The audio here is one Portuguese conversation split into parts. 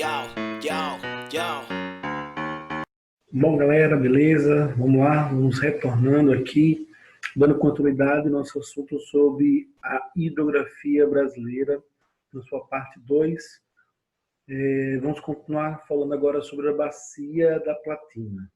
Yo, yo, yo. Bom, galera, beleza? Vamos lá, vamos retornando aqui, dando continuidade ao nosso assunto sobre a hidrografia brasileira, na sua parte 2. Vamos continuar falando agora sobre a Bacia da Platina.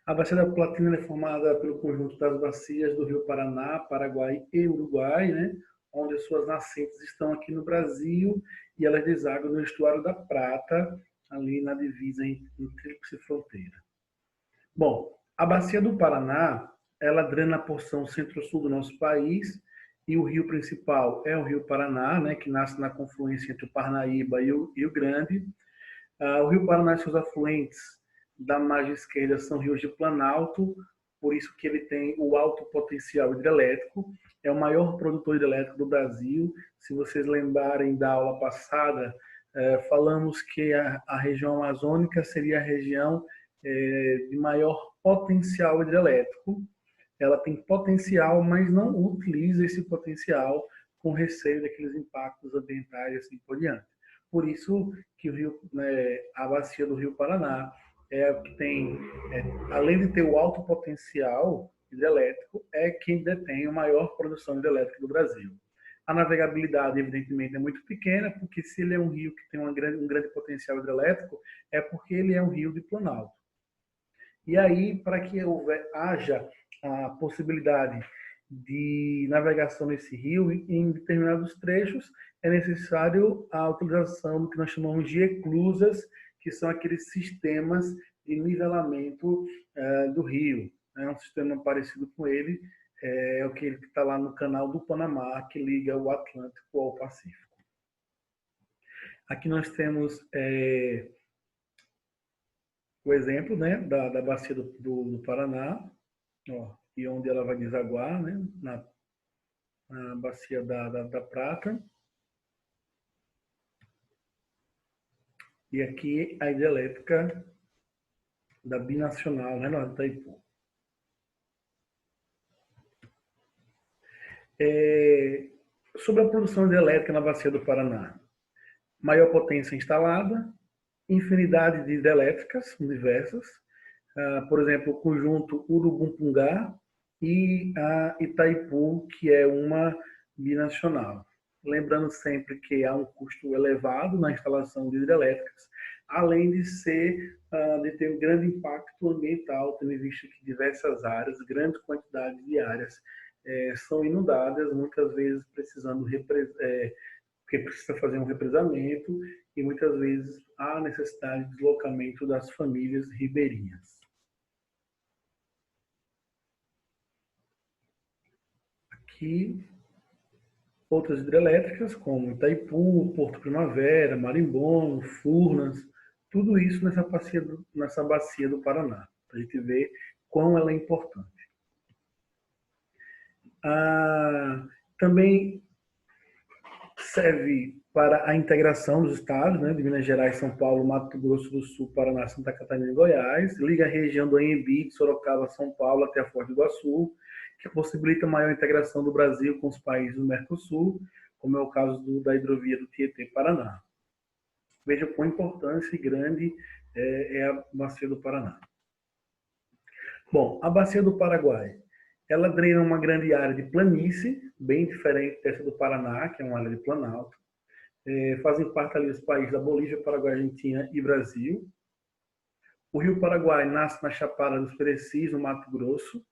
A Bacia da Platina é formada pelo conjunto das bacias do Rio Paraná, Paraguai e Uruguai, né? Onde as suas nascentes estão aqui no Brasil e elas desaguam no estuário da Prata, ali na divisa em tríplice fronteira. Bom, a Bacia do Paraná, ela drena a porção centro-sul do nosso país e o rio principal é o Rio Paraná, né, que nasce na confluência entre o Parnaíba e o Rio Grande. O Rio Paraná e seus afluentes da margem esquerda são rios de planalto, por isso que ele tem o alto potencial hidrelétrico, é o maior produtor hidrelétrico do Brasil. Se vocês lembrarem da aula passada, falamos que a região amazônica seria a região de maior potencial hidrelétrico. Ela tem potencial, mas não utiliza esse potencial com receio daqueles impactos ambientais e assim por diante. Por isso que o rio, a bacia do Rio Paraná é a que tem, além de ter o alto potencial hidrelétrico, é quem detém a maior produção hidrelétrica do Brasil. A navegabilidade, evidentemente, é muito pequena, porque se ele é um rio que tem um grande potencial hidrelétrico, é porque ele é um rio de planalto. E aí, para que haja a possibilidade de navegação nesse rio, em determinados trechos, é necessário a utilização do que nós chamamos de eclusas, que são aqueles sistemas de nivelamento do rio. É um sistema parecido com ele, é o que está lá no canal do Panamá, que liga o Atlântico ao Pacífico. Aqui nós temos o exemplo, né, da bacia do Paraná, ó, e onde ela vai desaguar, né, na bacia da Prata. E aqui a hidrelétrica da Binacional, né, no Itaipu. Sobre a produção hidrelétrica na bacia do Paraná. Maior potência instalada, infinidade de hidrelétricas, diversas. Por exemplo, o conjunto Urugumpungá e a Itaipu, que é uma binacional. Lembrando sempre que há um custo elevado na instalação de hidrelétricas, além de ter um grande impacto ambiental, tendo em vista que diversas áreas, grandes quantidades de áreas, são inundadas, muitas vezes precisando porque precisa fazer um represamento e muitas vezes há necessidade de deslocamento das famílias ribeirinhas. Aqui, outras hidrelétricas, como Itaipu, Porto Primavera, Marimbom, Furnas, tudo isso nessa bacia do Paraná, para a gente ver quão ela é importante. Também serve para a integração dos estados, né, de Minas Gerais, São Paulo, Mato Grosso do Sul, Paraná, Santa Catarina e Goiás, liga a região do Anhembi, de Sorocaba, São Paulo até a Foz do Iguaçu, que possibilita maior integração do Brasil com os países do Mercosul, como é o caso da hidrovia do Tietê-Paraná. Veja quão importância grande é a bacia do Paraná. Bom, a bacia do Paraguai, ela drena uma grande área de planície, bem diferente dessa do Paraná, que é uma área de planalto. Fazem parte ali os países da Bolívia, Paraguai, Argentina e Brasil. O rio Paraguai nasce na Chapada dos Perecis, no Mato Grosso.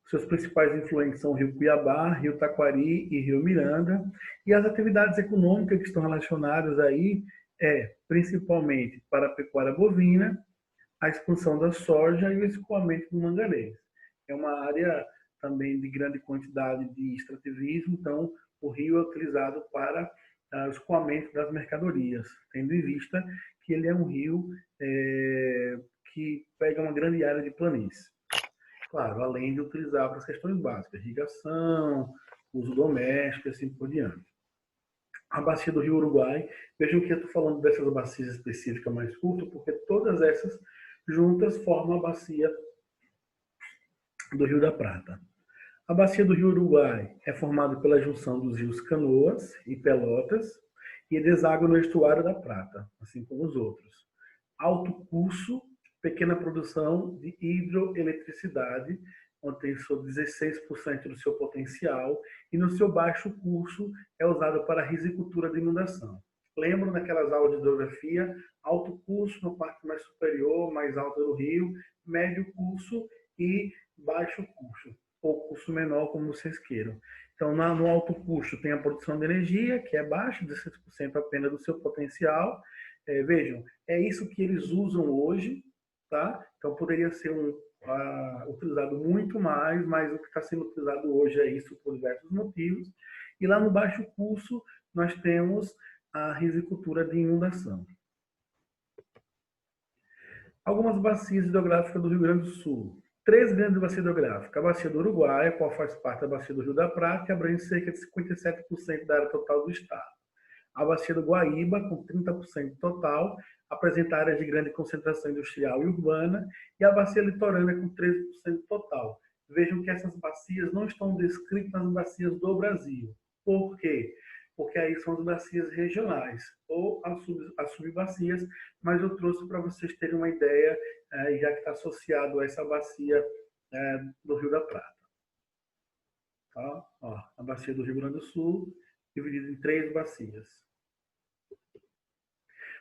Seus principais influentes são o rio Cuiabá, rio Taquari e rio Miranda. E as atividades econômicas que estão relacionadas aí principalmente para a pecuária bovina, a expansão da soja e o escoamento do manganês. É uma área também de grande quantidade de extrativismo, então o rio é utilizado para o escoamento das mercadorias, tendo em vista que ele é um rio que pega uma grande área de planície. Claro, além de utilizar para as questões básicas, irrigação, uso doméstico e assim por diante. A bacia do Rio Uruguai, vejam que eu estou falando dessas bacias específicas mais curtas, porque todas essas juntas formam a bacia do Rio da Prata. A bacia do Rio Uruguai é formada pela junção dos rios Canoas e Pelotas e deságua no estuário da Prata, assim como os outros. Alto curso, pequena produção de hidroeletricidade, onde tem só 16% do seu potencial, e no seu baixo curso é usado para risicultura de inundação. Lembro naquelas aulas de hidrografia, alto curso na parte mais superior, mais alta do rio, médio curso e baixo curso, ou curso menor, como vocês queiram. Então, no alto custo tem a produção de energia, que é baixa, 16% apenas do seu potencial. Vejam, é isso que eles usam hoje, tá? Então, poderia ser utilizado muito mais, mas o que está sendo utilizado hoje é isso por diversos motivos. E lá no baixo custo, nós temos a risicultura de inundação. Algumas bacias hidrográficas do Rio Grande do Sul. 3 grandes bacias hidrográficas. A bacia do Uruguai, a qual faz parte da bacia do Rio da Prata, que abrange cerca de 57% da área total do estado. A bacia do Guaíba, com 30% total, apresenta áreas de grande concentração industrial e urbana, e a bacia litorânea, com 13% total. Vejam que essas bacias não estão descritas nas bacias do Brasil. Por quê? Porque aí são as bacias regionais, ou as subbacias, mas eu trouxe para vocês terem uma ideia, já que está associado a essa bacia do Rio da Prata. Tá? Ó, a bacia do Rio Grande do Sul, dividida em 3 bacias.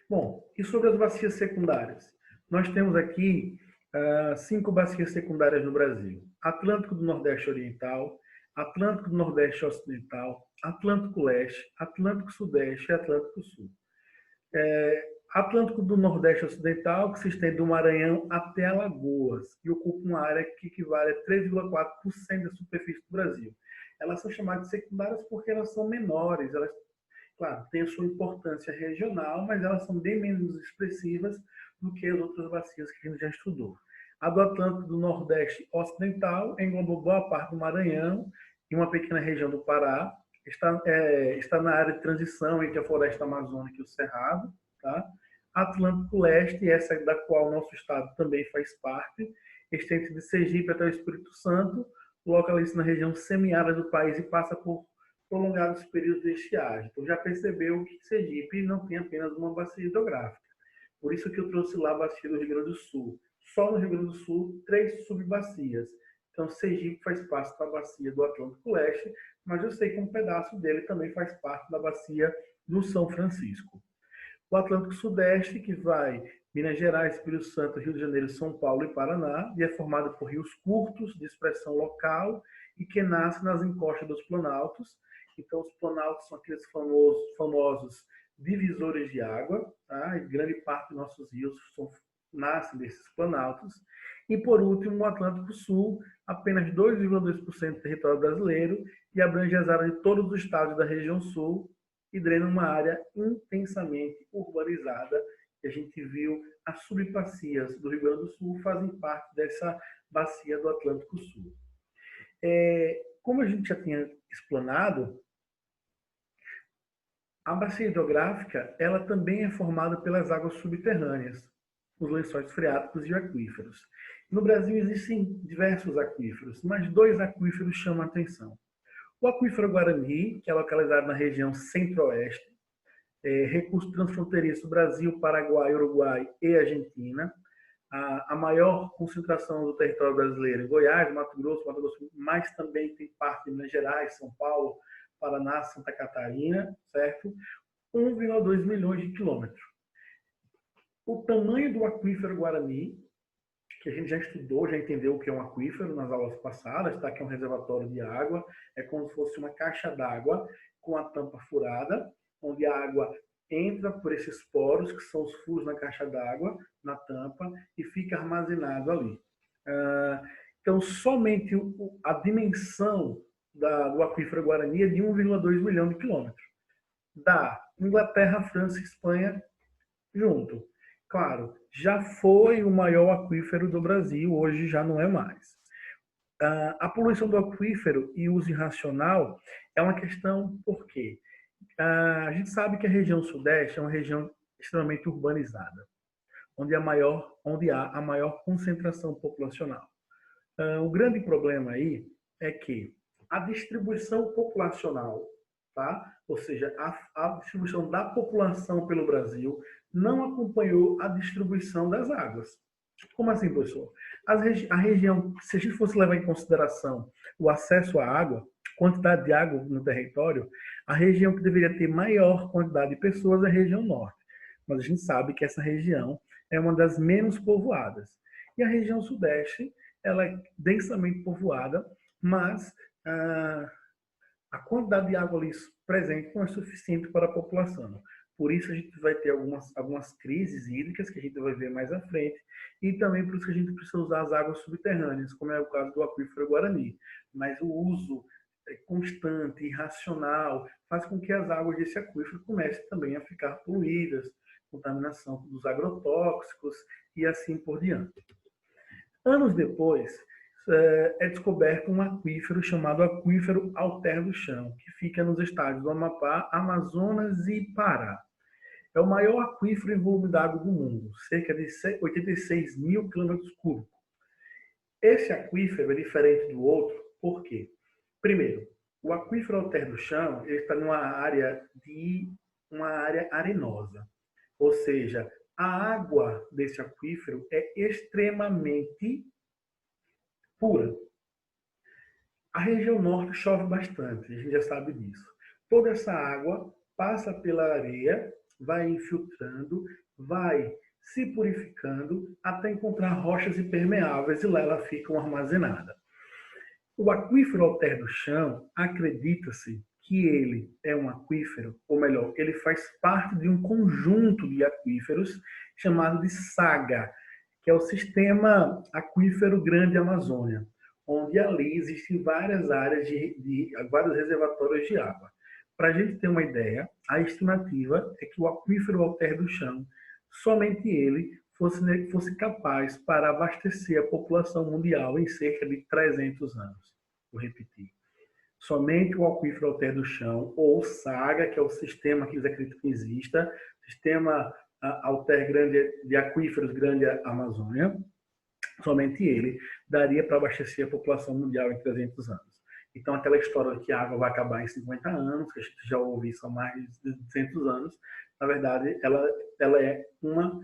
Bom, e sobre as bacias secundárias? Nós temos aqui 5 bacias secundárias no Brasil. Atlântico do Nordeste Oriental, Atlântico do Nordeste Ocidental, Atlântico Leste, Atlântico Sudeste e Atlântico Sul. Atlântico do Nordeste Ocidental, que se estende do Maranhão até Alagoas e ocupa uma área que equivale a 3,4% da superfície do Brasil. Elas são chamadas de secundárias porque elas são menores, elas, claro, têm a sua importância regional, mas elas são bem menos expressivas do que as outras bacias que a gente já estudou. A do Atlântico do Nordeste Ocidental engloba boa parte do Maranhão e uma pequena região do Pará. Está na área de transição entre a floresta amazônica e o cerrado. Tá? Atlântico Leste, essa da qual o nosso estado também faz parte, estende de Sergipe até o Espírito Santo, localiza-se na região semiárida do país e passa por prolongados períodos de estiagem. Então já percebeu que Sergipe não tem apenas uma bacia hidrográfica. Por isso que eu trouxe lá a bacia do Rio Grande do Sul. Só no Rio Grande do Sul, 3 subbacias. Então, Sergipe faz parte da bacia do Atlântico Leste, mas eu sei que um pedaço dele também faz parte da bacia do São Francisco. O Atlântico Sudeste, que vai Minas Gerais, Espírito Santo, Rio de Janeiro, São Paulo e Paraná, e é formado por rios curtos, de expressão local, e que nascem nas encostas dos planaltos. Então, os planaltos são aqueles famosos divisores de água, tá? E grande parte dos nossos rios nascem desses planaltos. E, por último, o Atlântico Sul, apenas 2,2% do território brasileiro, e abrange as áreas de todos os estados da região sul, e drena uma área intensamente urbanizada, que a gente viu as subbacias do Rio Grande do Sul fazem parte dessa bacia do Atlântico Sul. Como a gente já tinha explanado, a bacia hidrográfica ela também é formada pelas águas subterrâneas, os lençóis freáticos e aquíferos. No Brasil existem diversos aquíferos, mas 2 aquíferos chamam a atenção. O aquífero Guarani, que é localizado na região centro-oeste, recurso transfronteiriço Brasil, Paraguai, Uruguai e Argentina. A maior concentração do território brasileiro em Goiás, Mato Grosso, mas também tem parte de Minas Gerais, São Paulo, Paraná, Santa Catarina, certo? 1,2 milhões de quilômetros. O tamanho do aquífero Guarani, que a gente já estudou, já entendeu o que é um aquífero nas aulas passadas, tá? Que é um reservatório de água, é como se fosse uma caixa d'água com a tampa furada, onde a água entra por esses poros, que são os furos na caixa d'água, na tampa, e fica armazenado ali. Então, somente a dimensão do aquífero Guarani é de 1,2 milhão de quilômetros. Da Inglaterra, França e Espanha junto. Claro, já foi o maior aquífero do Brasil, hoje já não é mais. A poluição do aquífero e uso irracional é uma questão por quê? A gente sabe que a região sudeste é uma região extremamente urbanizada, onde há a maior concentração populacional. O grande problema aí é que a distribuição populacional tá? Ou seja, a distribuição da população pelo Brasil não acompanhou a distribuição das águas. Como assim, professor? A região, se a gente fosse levar em consideração o acesso à água, quantidade de água no território, a região que deveria ter maior quantidade de pessoas é a região norte. Mas a gente sabe que essa região é uma das menos povoadas. E a região sudeste, ela é densamente povoada, mas a quantidade de água ali presente não é suficiente para a população. Por isso a gente vai ter algumas crises hídricas que a gente vai ver mais à frente, e também por isso que a gente precisa usar as águas subterrâneas, como é o caso do aquífero Guarani. Mas o uso constante, irracional, faz com que as águas desse aquífero comecem também a ficar poluídas, contaminação dos agrotóxicos e assim por diante. Anos depois, é descoberto um aquífero chamado aquífero Alter do Chão, que fica nos estados do Amapá, Amazonas e Pará. É o maior aquífero em volume d'água do mundo, cerca de 86 mil quilômetros cúbicos. Esse aquífero é diferente do outro, por quê? Primeiro, o aquífero Alter do Chão ele está numa área arenosa, ou seja, a água desse aquífero é extremamente pura. A região norte chove bastante, a gente já sabe disso. Toda essa água passa pela areia, vai infiltrando, vai se purificando até encontrar rochas impermeáveis e lá elas ficam armazenadas. O aquífero Alter do Chão, acredita-se que ele é um aquífero, ou melhor, ele faz parte de um conjunto de aquíferos chamado de SAGA, que é o Sistema Aquífero Grande Amazônia, onde ali existem várias áreas vários reservatórios de água. Para a gente ter uma ideia, a estimativa é que o aquífero Alter do Chão, somente ele, fosse capaz para abastecer a população mundial em cerca de 300 anos. Vou repetir. Somente o aquífero Alter do Chão, ou SAGA, que é o sistema que eles acreditam que exista, Sistema Alter Grande de Aquíferos Grande Amazônia, somente ele daria para abastecer a população mundial em 300 anos. Então, aquela história de que a água vai acabar em 50 anos, que a gente já ouviu isso há mais de 200 anos, na verdade, ela é uma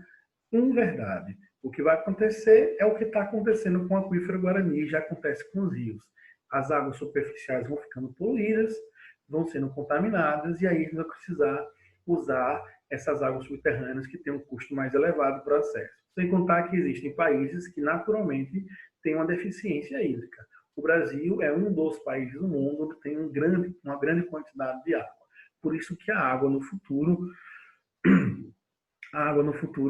inverdade. O que vai acontecer é o que está acontecendo com o aquífero Guarani, já acontece com os rios. As águas superficiais vão ficando poluídas, vão sendo contaminadas, e aí a gente vai precisar usar essas águas subterrâneas que têm um custo mais elevado para o acesso. Sem contar que existem países que naturalmente têm uma deficiência hídrica. O Brasil é um dos países do mundo que tem uma grande quantidade de água. Por isso que a água no futuro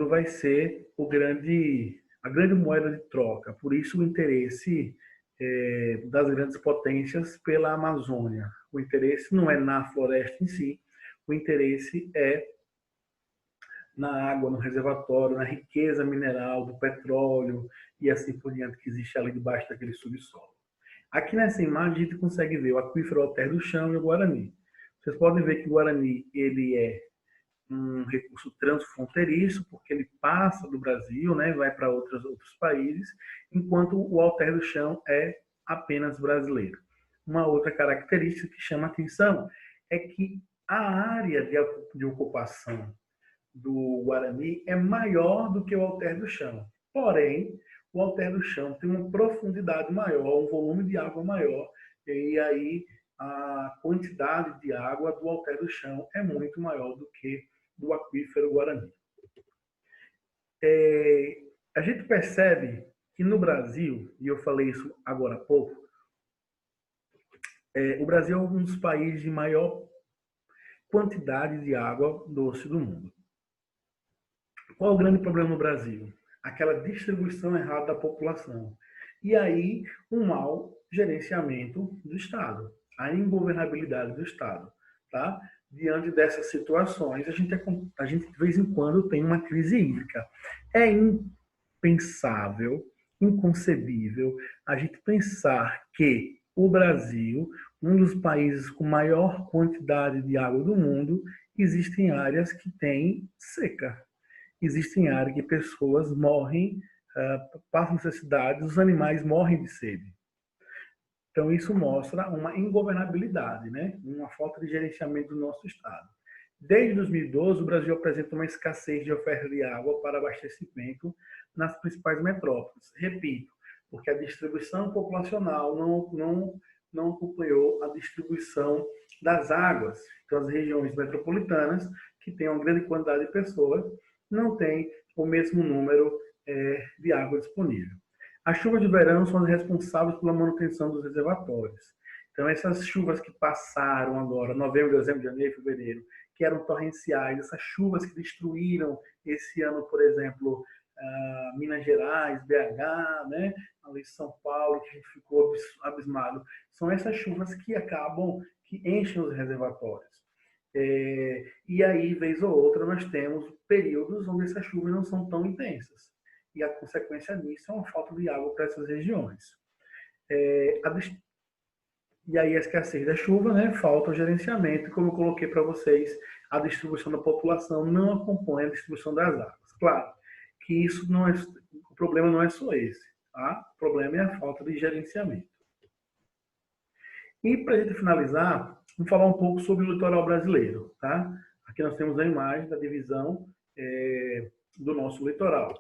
vai ser a grande moeda de troca. Por isso o interesse das grandes potências pela Amazônia. O interesse não é na floresta em si, o interesse é na água, no reservatório, na riqueza mineral do petróleo e assim por diante que existe ali debaixo daquele subsolo. Aqui nessa imagem a gente consegue ver o aquífero Alter do Chão e o Guarani. Vocês podem ver que o Guarani ele é um recurso transfronteiriço, porque ele passa do Brasil, né, vai para outros países, enquanto o Alter do Chão é apenas brasileiro. Uma outra característica que chama atenção é que a área de ocupação do Guarani é maior do que o Alter do Chão. Porém, o Alter do Chão tem uma profundidade maior, um volume de água maior, e aí a quantidade de água do Alter do Chão é muito maior do que do aquífero Guarani. A gente percebe que no Brasil, e eu falei isso agora há pouco, o Brasil é um dos países de maior quantidade de água doce do mundo. Qual é o grande problema no Brasil? Aquela distribuição errada da população. E aí, um mau gerenciamento do Estado, a ingovernabilidade do Estado. Tá? Diante dessas situações, a gente de vez em quando tem uma crise hídrica. É impensável, inconcebível a gente pensar que o Brasil, um dos países com maior quantidade de água do mundo, existem áreas que têm seca. Existem áreas que pessoas morrem, passam necessidades, os animais morrem de sede. Então, isso mostra uma ingovernabilidade, né? Uma falta de gerenciamento do nosso Estado. Desde 2012, o Brasil apresenta uma escassez de oferta de água para abastecimento nas principais metrópoles. Repito, porque a distribuição populacional não acompanhou a distribuição das águas. Então, as regiões metropolitanas, que têm uma grande quantidade de pessoas, não têm o mesmo número de água disponível. As chuvas de verão são as responsáveis pela manutenção dos reservatórios. Então, essas chuvas que passaram agora, novembro, dezembro, janeiro, fevereiro, que eram torrenciais, essas chuvas que destruíram esse ano, por exemplo, Minas Gerais, BH, né? Ali em São Paulo, que a gente ficou abismado, são essas chuvas que acabam, que enchem os reservatórios. E aí, vez ou outra, nós temos períodos onde essas chuvas não são tão intensas. E a consequência disso é uma falta de água para essas regiões. E aí a escassez da chuva, né, falta o gerenciamento, como eu coloquei para vocês, a distribuição da população não acompanha a distribuição das águas. Claro que isso não é, o problema não é só esse, tá? O problema é a falta de gerenciamento. E para a gente finalizar, vamos falar um pouco sobre o litoral brasileiro, tá? Aqui nós temos a imagem da divisão do nosso litoral.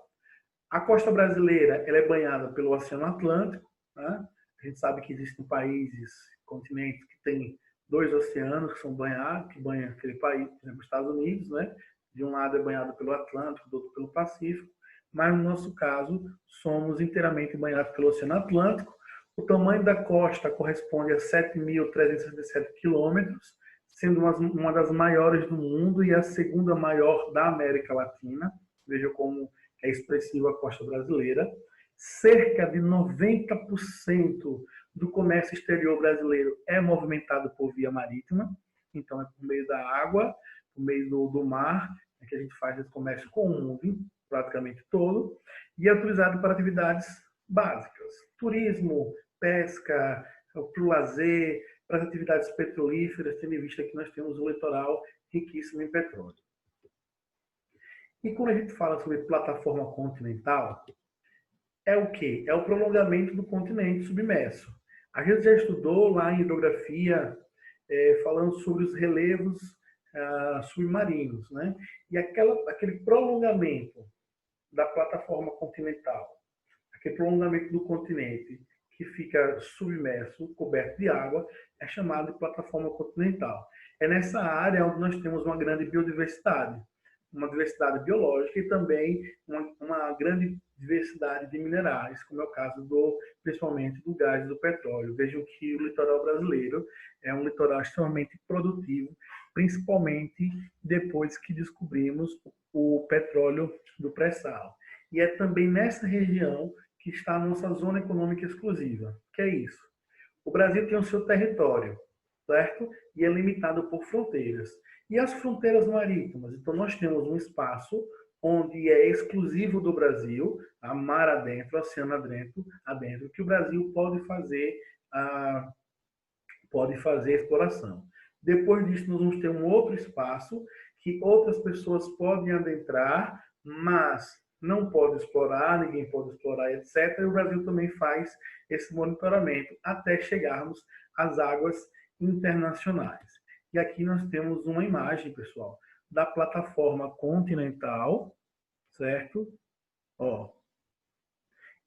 A costa brasileira ela é banhada pelo Oceano Atlântico, tá? A gente sabe que existem países, continentes que têm 2 oceanos que são banhados, que banham aquele país, por exemplo, os Estados Unidos, né? De um lado é banhado pelo Atlântico, do outro pelo Pacífico, mas no nosso caso somos inteiramente banhados pelo Oceano Atlântico. O tamanho da costa corresponde a 7.367 quilômetros, sendo uma das maiores do mundo e a segunda maior da América Latina. Veja como é expressiva a costa brasileira. Cerca de 90% do comércio exterior brasileiro é movimentado por via marítima, então é por meio da água, por meio do mar, que a gente faz esse comércio com o mundo praticamente todo, e é utilizado para atividades básicas, turismo, pesca, para o lazer, para as atividades petrolíferas, tendo em vista que nós temos um litoral riquíssimo em petróleo. E quando a gente fala sobre plataforma continental, é o quê? É o prolongamento do continente submerso. A gente já estudou lá em hidrografia, falando sobre os relevos submarinos, né? E aquele prolongamento da plataforma continental, aquele prolongamento do continente que fica submerso, coberto de água, é chamado de plataforma continental. É nessa área onde nós temos uma grande biodiversidade, uma diversidade biológica e também uma grande diversidade de minerais, como é o caso principalmente do gás e do petróleo. Vejam que o litoral brasileiro é um litoral extremamente produtivo, principalmente depois que descobrimos o petróleo do pré-sal. E é também nessa região que está a nossa zona econômica exclusiva. Que é isso? O Brasil tem o seu território, certo? E é limitado por fronteiras. E as fronteiras marítimas? Então, nós temos um espaço onde é exclusivo do Brasil, a mar adentro, oceano adentro, que o Brasil pode fazer exploração. Depois disso, nós vamos ter um outro espaço que outras pessoas podem adentrar, mas não pode explorar, ninguém pode explorar, etc. E o Brasil também faz esse monitoramento até chegarmos às águas internacionais. E aqui nós temos uma imagem, pessoal, da plataforma continental, certo?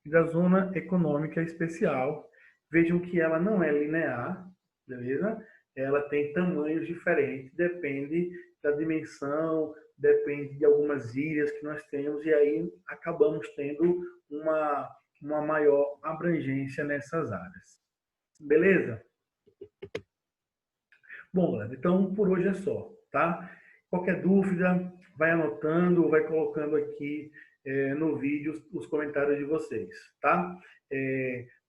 E da zona econômica especial. Vejam que ela não é linear, beleza? Ela tem tamanhos diferentes, depende da dimensão, depende de algumas ilhas que nós temos, e aí acabamos tendo uma maior abrangência nessas áreas. Beleza? Bom, galera, então por hoje é só, tá? Qualquer dúvida, vai anotando, vai colocando aqui no vídeo os comentários de vocês, tá?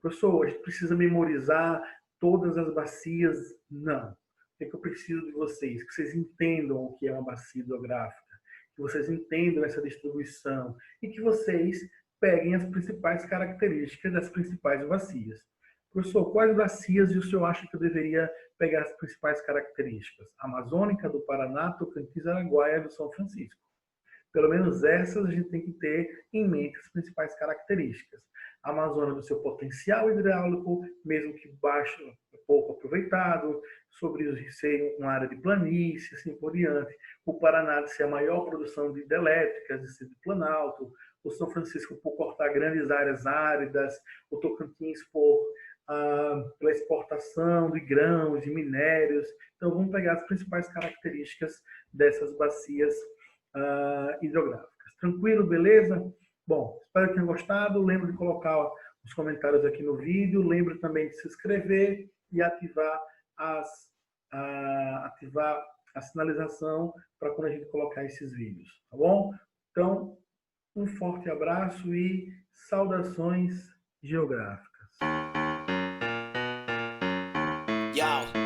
Professor, a gente precisa memorizar todas as bacias? Não. O que eu preciso de vocês? Que vocês entendam o que é uma bacia hidrográfica, que vocês entendam essa distribuição e que vocês peguem as principais características das principais bacias. Professor, quais bacias o senhor acha que eu deveria pegar as principais características? Amazônica, do Paraná, Tocantins, Araguaia, do São Francisco. Pelo menos essas a gente tem que ter em mente as principais características. A Amazônia do seu potencial hidráulico, mesmo que baixo, pouco aproveitado, sobre ser uma área de planície, assim por diante. O Paraná de ser a maior produção de hidrelétricas, de ser de planalto. O São Francisco por cortar grandes áreas áridas. O Tocantins pela exportação de grãos, de minérios. Então, vamos pegar as principais características dessas bacias hidrográficas. Tranquilo, beleza? Bom, espero que tenham gostado. Lembro de colocar os comentários aqui no vídeo. Lembro também de se inscrever e ativar a sinalização para quando a gente colocar esses vídeos, tá bom? Então, um forte abraço e saudações geográficas. Yo.